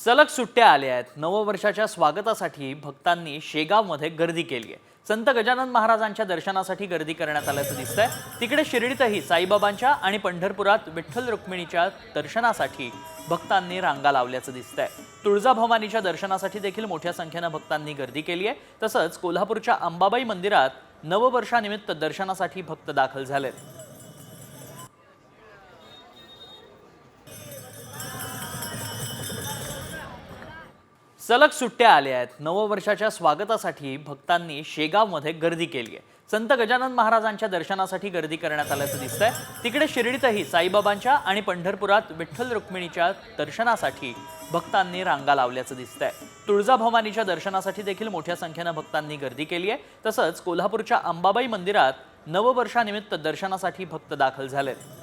सलग सुट्ट्या आल्या आहेत। नववर्षाच्या स्वागतासाठी भक्तांनी शेगावमध्ये गर्दी केली आहे। संत गजानन महाराजांच्या दर्शनासाठी गर्दी करण्यात आल्याचं दिसतंय। तिकडे शिर्डीतही साईबाबांच्या आणि पंढरपुरात विठ्ठल रुक्मिणीच्या दर्शनासाठी भक्तांनी रांगा लावल्याचं दिसतंय। तुळजाभवानीच्या दर्शनासाठी देखील मोठ्या संख्येने भक्तांनी गर्दी केली आहे। तसंच कोल्हापूरच्या अंबाबाई मंदिरात नववर्षानिमित्त दर्शनासाठी भक्त दाखल झालेत। सलग सुट्ट्या आल्या आहेत। नववर्षाच्या स्वागतासाठी भक्तांनी शेगावमध्ये गर्दी केली आहे। संत गजानन महाराजांच्या दर्शनासाठी गर्दी करण्यात आल्याचं दिसतंय। तिकडे शिर्डीतही साईबाबांच्या आणि पंढरपुरात विठ्ठल रुक्मिणीच्या दर्शनासाठी भक्तांनी रांगा लावल्याचं दिसतंय। तुळजाभवानीच्या दर्शनासाठी देखील मोठ्या संख्येने भक्तांनी गर्दी केली आहे। तसंच कोल्हापूरच्या अंबाबाई मंदिरात नववर्षानिमित्त दर्शनासाठी भक्त दाखल झालेत।